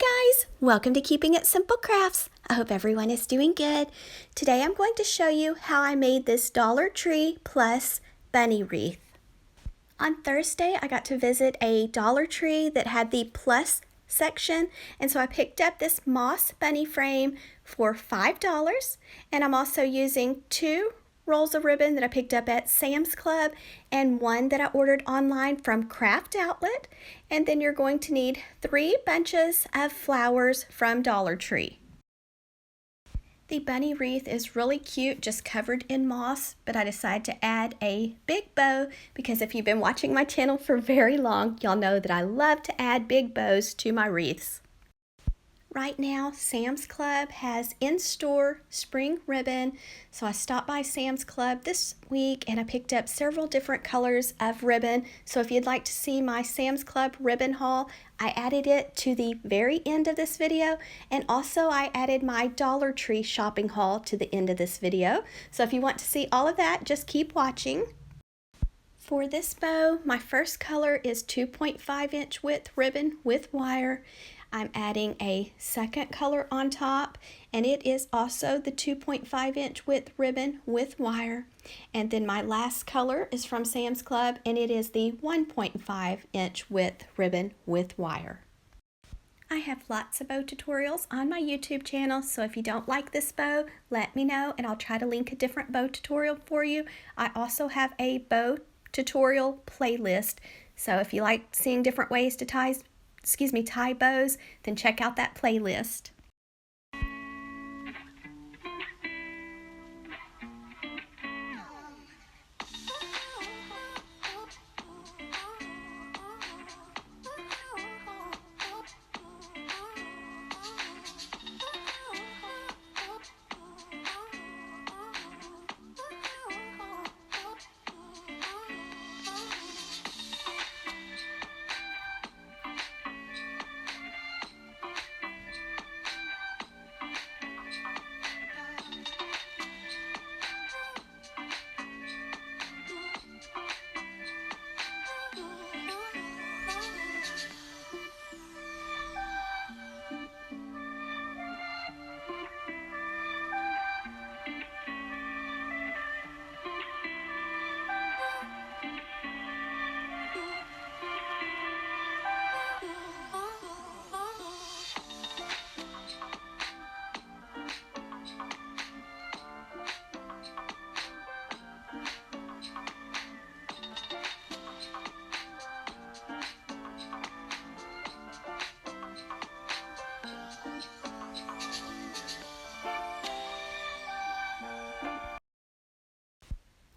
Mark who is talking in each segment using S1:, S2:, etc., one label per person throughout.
S1: guys, welcome to Keeping It Simple Crafts. I hope everyone is doing good. Today I'm going to show you how I made this Dollar Tree Plus bunny wreath. On Thursday I got to visit a Dollar Tree that had the Plus section, and so I picked up this moss bunny frame for $5, and I'm also using 2 rolls of ribbon that I picked up at Sam's Club and 1 that I ordered online from Craft Outlet. And then you're going to need 3 bunches of flowers from Dollar Tree. The bunny wreath is really cute, just covered in moss, but I decided to add a big bow because if you've been watching my channel for very long, y'all know that I love to add big bows to my wreaths. Right now, Sam's Club has in-store spring ribbon, so I stopped by Sam's Club this week and I picked up several different colors of ribbon. So if you'd like to see my Sam's Club ribbon haul, I added it to the very end of this video, and also I added my Dollar Tree shopping haul to the end of this video. So if you want to see all of that, just keep watching. For this bow, my first color is 2.5-inch width ribbon with wire. I'm adding a second color on top, and it is also the 2.5-inch width ribbon with wire. And then my last color is from Sam's Club, and it is the 1.5-inch width ribbon with wire. I have lots of bow tutorials on my YouTube channel, so if you don't like this bow, let me know and I'll try to link a different bow tutorial for you. I also have a bow tutorial playlist, so if you like seeing different ways to tie bows, then check out that playlist.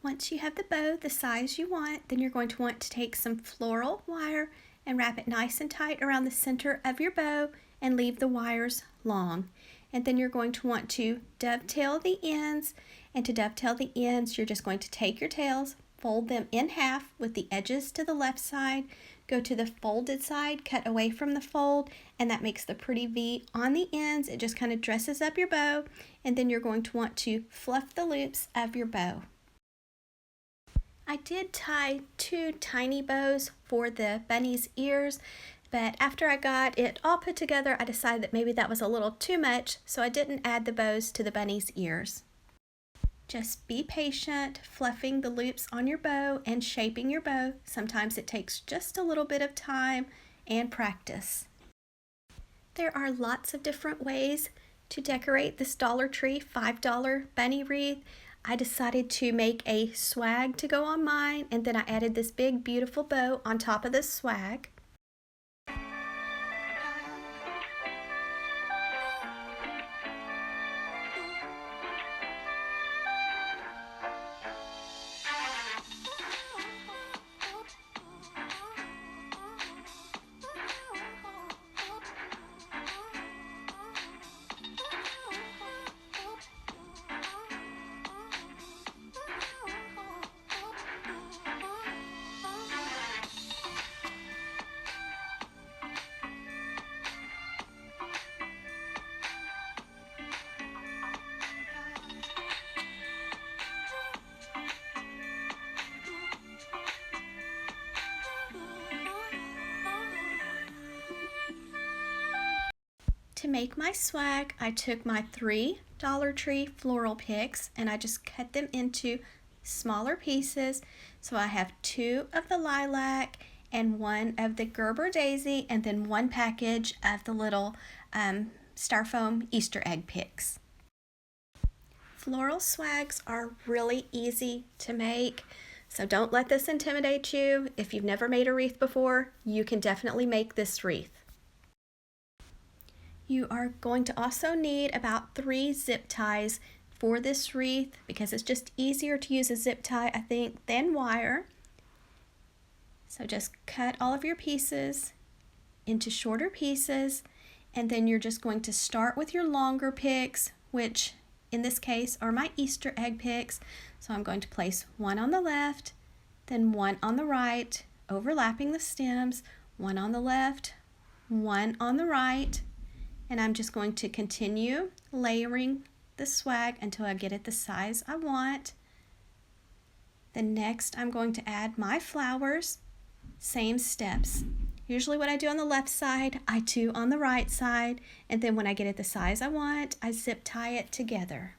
S1: Once you have the bow the size you want, then you're going to want to take some floral wire and wrap it nice and tight around the center of your bow and leave the wires long. And then you're going to want to dovetail the ends, and to dovetail the ends you're just going to take your tails, fold them in half with the edges to the left side, go to the folded side, cut away from the fold, and that makes the pretty V on the ends. It just kind of dresses up your bow, and then you're going to want to fluff the loops of your bow. I did tie 2 tiny bows for the bunny's ears, but after I got it all put together, I decided that maybe that was a little too much, so I didn't add the bows to the bunny's ears. Just be patient, fluffing the loops on your bow and shaping your bow. Sometimes it takes just a little bit of time and practice. There are lots of different ways to decorate this Dollar Tree $5 bunny wreath. I decided to make a swag to go on mine, and then I added this big beautiful bow on top of this swag. to make my swag, I took my 3 Dollar Tree floral picks and I just cut them into smaller pieces. So I have 2 of the lilac and 1 of the Gerber daisy, and then 1 package of the little styrofoam Easter egg picks. Floral swags are really easy to make, so don't let this intimidate you. If you've never made a wreath before, you can definitely make this wreath. You are going to also need about 3 zip ties for this wreath because it's just easier to use a zip tie, I think, than wire. So just cut all of your pieces into shorter pieces, and then you're just going to start with your longer picks, which in this case are my Easter egg picks. So I'm going to place 1 on the left, then 1 on the right, overlapping the stems, 1 on the left, 1 on the right, and I'm just going to continue layering the swag until I get it the size I want. Then next I'm going to add my flowers, same steps. Usually what I do on the left side, I do on the right side, and then when I get it the size I want, I zip tie it together.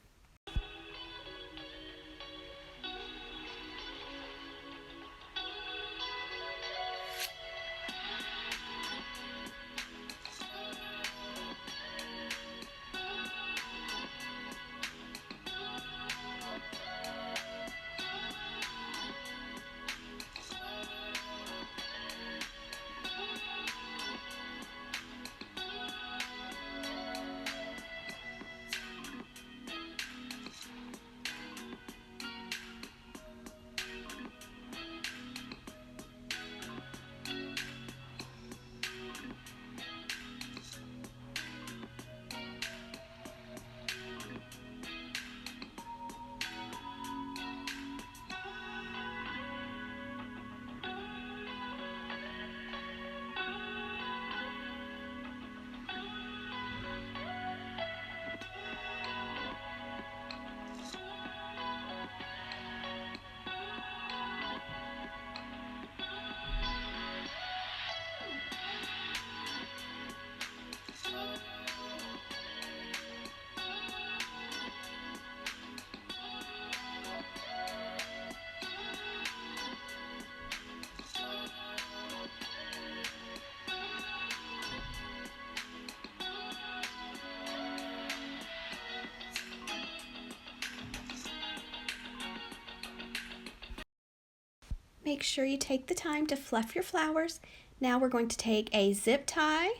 S1: Make sure you take the time to fluff your flowers. Now we're going to take a zip tie,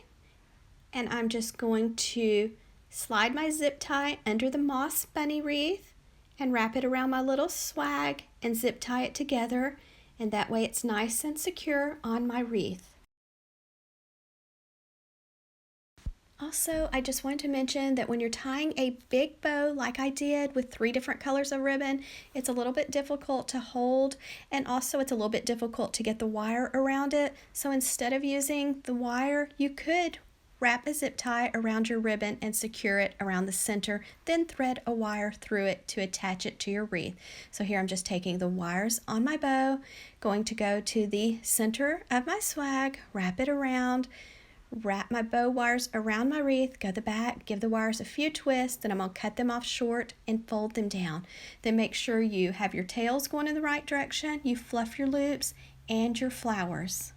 S1: and I'm just going to slide my zip tie under the moss bunny wreath and wrap it around my little swag and zip tie it together, and that way it's nice and secure on my wreath. Also, I just wanted to mention that when you're tying a big bow like I did with 3 different colors of ribbon, it's a little bit difficult to hold, and also it's a little bit difficult to get the wire around it. So instead of using the wire, you could wrap a zip tie around your ribbon and secure it around the center, then thread a wire through it to attach it to your wreath. So here I'm just taking the wires on my bow, going to go to the center of my swag, wrap it around, wrap my bow wires around my wreath, go the back, give the wires a few twists, then I'm going to cut them off short and fold them down. Then make sure you have your tails going in the right direction, you fluff your loops and your flowers.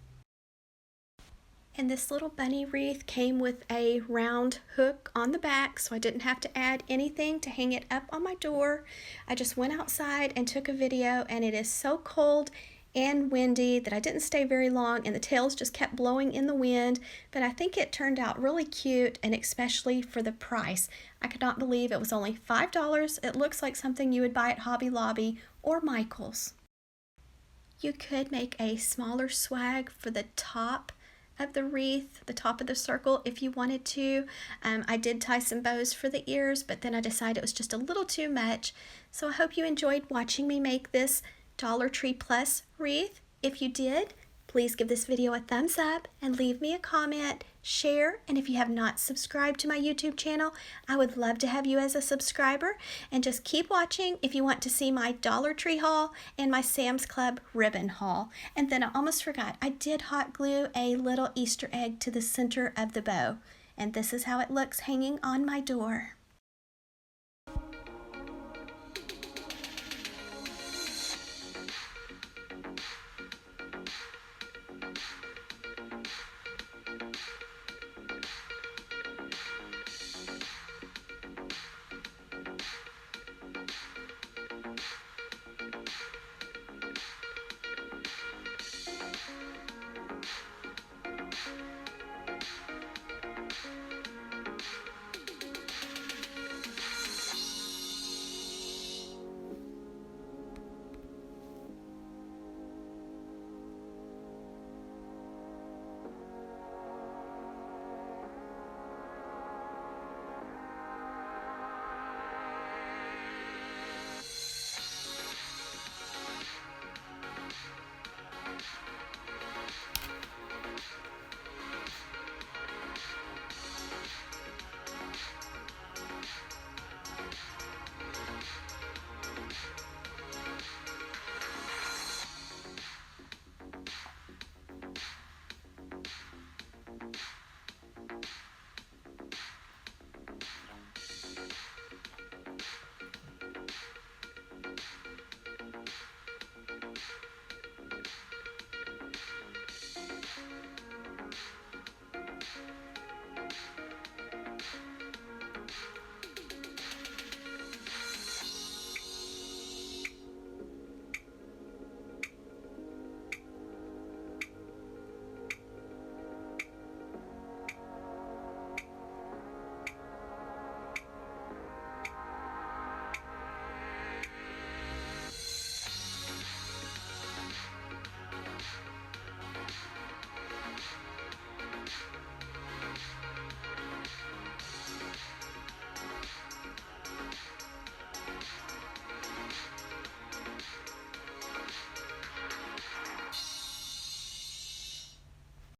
S1: And this little bunny wreath came with a round hook on the back, so I didn't have to add anything to hang it up on my door. I just went outside and took a video, and it is so cold and windy that I didn't stay very long, and the tails just kept blowing in the wind, but I think it turned out really cute, and especially for the price. I could not believe it was only $5. It looks like something you would buy at Hobby Lobby or Michael's. You could make a smaller swag for the top of the wreath, the top of the circle, if you wanted to. I did tie some bows for the ears, but then I decided it was just a little too much. So I hope you enjoyed watching me make this Dollar Tree Plus wreath. If you did, please give this video a thumbs up and leave me a comment, share, and if you have not subscribed to my YouTube channel, I would love to have you as a subscriber, and just keep watching if you want to see my Dollar Tree haul and my Sam's Club ribbon haul. And then I almost forgot, I did hot glue a little Easter egg to the center of the bow, and this is how it looks hanging on my door.